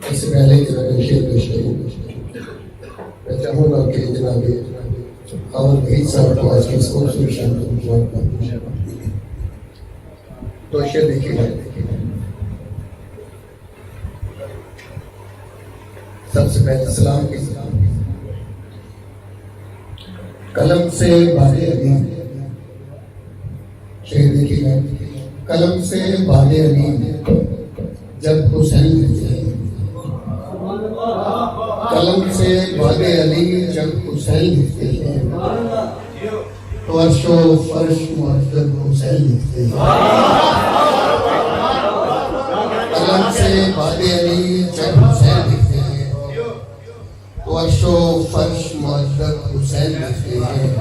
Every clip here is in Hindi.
इससे पहले कि मैं शेर पेश करूँ, मैं चाहूँगा कि जनाब और वहीद साहब को आज की इस खूबसूरत शाम को तो शेर देखिएगा। सबसे पहले सलाम की कलम से बादे अली, शेर देखिएगा। कलम से बादे अली जब हुसैन लिखते हैं, कलम से बादे अली जब हुसैन लिखते हैं, तो अर्शो फर्श मुअत्तब हुसैन लिखते हैं। कलम से बादे अली जब हुसैन लिखते हैं, तो अर्शो फर्श मुअत्तब हुसैन लिखते हैं।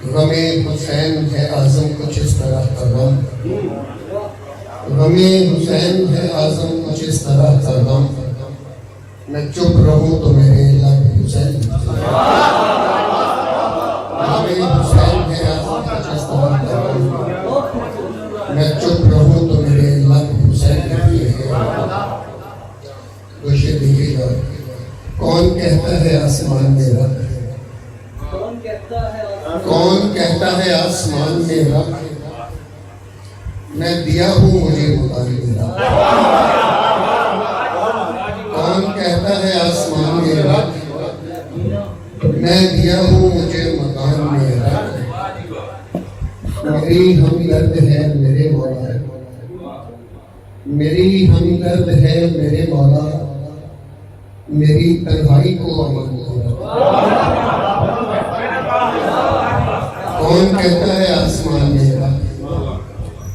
गमे हुसैन है आज़म कुछ इस तरह का गम, गमे हुसैन है आज़म कुछ इस तरह का गम, मैं चुप रहूं तो मेरे लब हुसैन लिखते हैं। गमे हुसैन है आज़म कुछ इस तरह का गम, मैं चुप रहूं तो मेरे लब हुसैन लिखते हैं। तो शेर देखिएगा। कौन कहता है आसमान में रब, कौन कहता है आसमान में रब, मैं दिया हूँ मुझे मकान मेरा। कौन कहता है आसमान में रब, मैं दिया हूँ मुझे मकान मेरा। मेरी हमदर्द है मेरे मौला, मेरी हमदर्द है मेरे मौला, मेरी तन्हाई को अमन तेरा। कौन कहता है आसमान मेरा,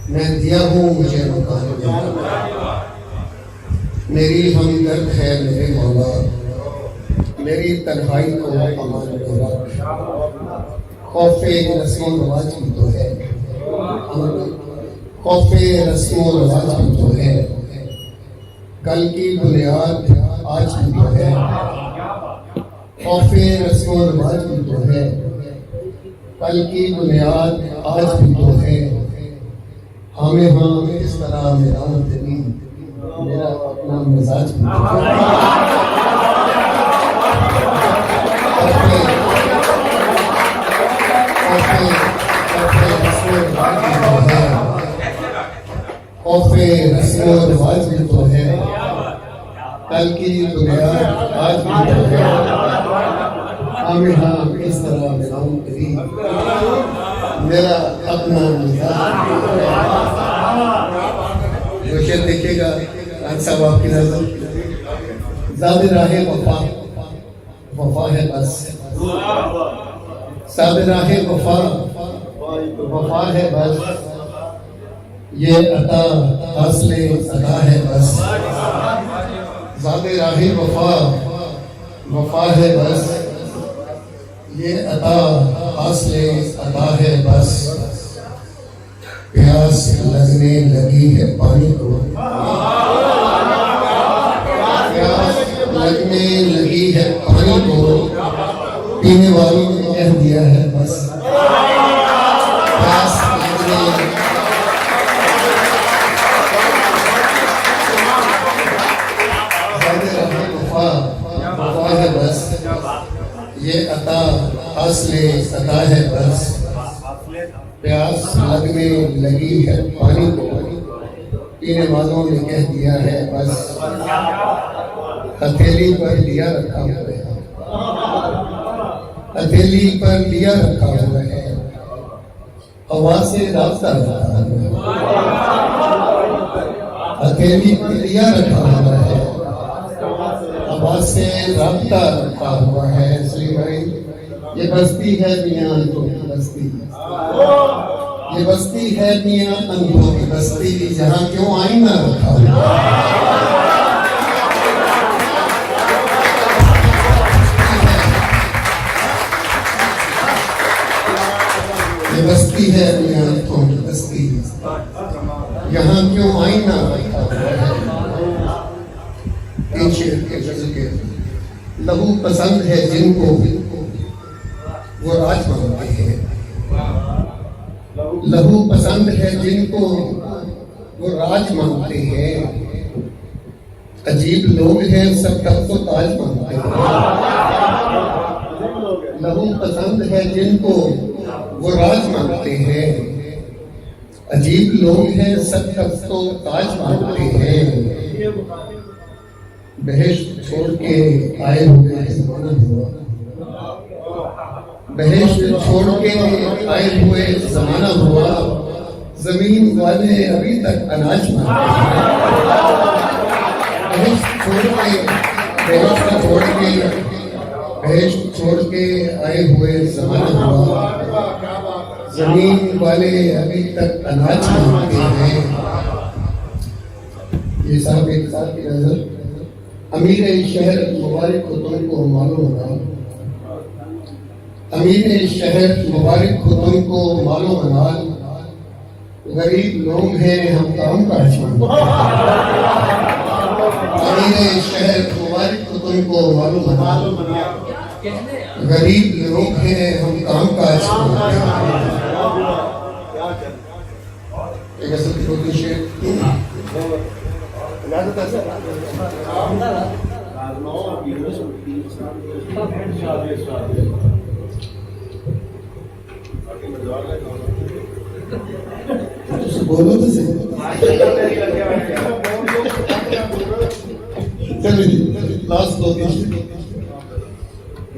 मैं दिया हूँ मुझे मकान मेरा। मेरी हमदर्द है मेरे मौला, मेरी तन्हाई को अमन तेरा। खौफे रस्मो रवाज भी तो है, खौफे रस्मो रवाज भी तो है, कल की बुनियाद आज भी तो है। खौफे रस्मो रवाज भी तो है, कल की बुनियाद आज भी तो है। हमें इस तरह मेरा तेरी मेरा अपना मिजाज भी तो है। खौफे रस्मो रवाज भी तो है, कल की बुनियाद आज भी तो है। हमें इस तरह मिलाऊं तेरी मेरा अपना मिजाज। जो शेर देखिएगा साहब आपकी नजर, ज़ाद राहे वफा, वफा है बस, ज़ाद राहे वफा, वफा है बस, ये अता असले अदा है बस। ज़ाद राहे वफा, वफा है बस, ये अदा असले अदा है बस। प्यास लगने लगी है पानी को, प्यास लगने लगी है पानी को, पीने वालों ने कह दिया है बस। प्यास लगने वफा, वफा है बस, ये अता असले अदा है बस। प्यास लगने लगी है पानी को, पीने वालों ने कह दिया है बस। हथेली पर लिया रखा हुआ है, हथेली पर लिया रखा हुआ है, हवा से रास्ता रखा हुआ है। हथेली पर लिया रखा हुआ है, हवा से रास्ता रखा हुआ है। इसलिए भाई ये बस्ती है मियां अंधों की बस्ती, ये बस्ती है मियां अंधों की बस्ती, जहाँ क्यों आईना रखा हुआ। ये बस्ती है मियां अंधों की बस्ती, यहाँ क्यों आईना रखा हुआ है। इन शेर के गज़ल के लहू पसंद है जिनको वो राज मांगते हैं, लहू पसंद है जिनको वो राज मांगते हैं। अजीब लोग हैं, सब तब तो ताज मांगते हैं। लहू पसंद है जिनको वो राज मांगते हैं। अजीब लोग हैं, सब तब तो ताज मांगते हैं। बहेश्त छोड़ के आए हुए जमाना हुआ, बहेश्त छोड़ के आए हुए जमाना हुआ। जमीन वाले अभी तक अनाज मांगते हैं। बहेश्त छोड़ के आए हुए जमाना हुआ। जमीन वाले अभी तक अनाज मांगते हैं। ये साहब एक साथ की नजर। अमीर शहर मुबारक हो तुमको मालूम होगा। अमीर शहर मुबारक हो तुमको मालूम होगा। गरीब लोग हैं, हम काम काज मांगते हैं। अमीर शहर मुबारक हो तुमको मालूम होगा। गरीब लोग हैं, हम काम काज मांगते हैं। एक ऐसा छोटी शेर बोलो तो सही। चलिए लास्ट दो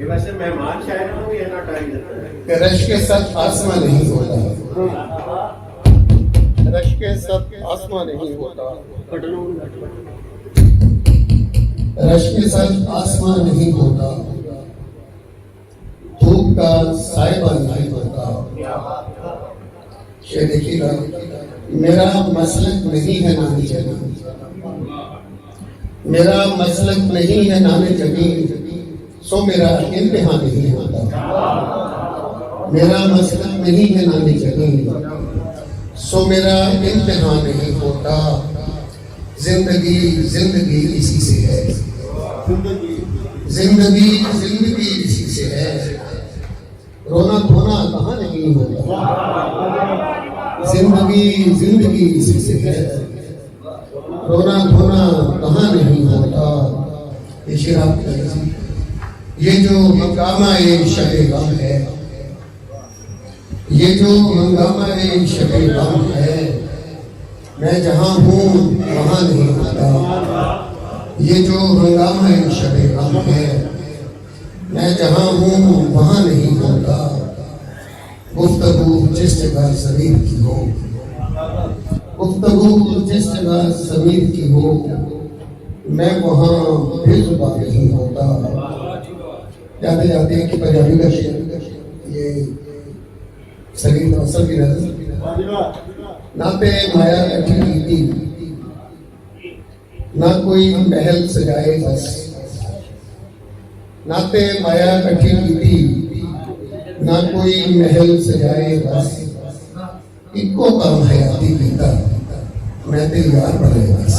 वैसे मेहमान शायद हो या ना टाइम देता है। रश के साथ आसमां नहीं होता। रश के साथ आसमां नहीं होता। रश के साथ आसमां नहीं होता। धूप का साइबा नहीं होता। ये देखिएगा, मेरा मसलक नहीं है नानी जमीन। मेरा मसलक नहीं है नानी जमीन, सो मेरा इम्तिहान नहीं होता। मेरा मसलक नहीं है नानी जमीन, सो मेरा इम्तिहान नहीं होता। जिंदगी जिंदगी इसी से है। जिंदगी जिंदगी इसी से है। रोना धोना कहाँ नहीं होता। जिंदगी जिंदगी इसी से है। रोना धोना कहाँ नहीं होता। ये जो हंगामा ये शबे गम है, ये जो हंगामा ये शबे गम है, मैं जहाँ हूँ वहाँ नहीं होता। ये जो हंगामा ये शबे गम है, मैं जहाँ हूँ वहाँ नहीं होता। गुफ्तगू जिस जगह ज़मीर की हो, गुफ्तगू जिस जगह ज़मीर की हो, मैं वहाँ बेजुबान नहीं होता। जाते जाते कि पंजाबी का शेर ये सलीम अवसर की नजर ना पे माया कठी थी, ना कोई महल सजाए बस। ना पे माया कठी थी, ना कोई महल सजाए बस। इको काम हयाती पीता, मैं तेरी यार बने बस।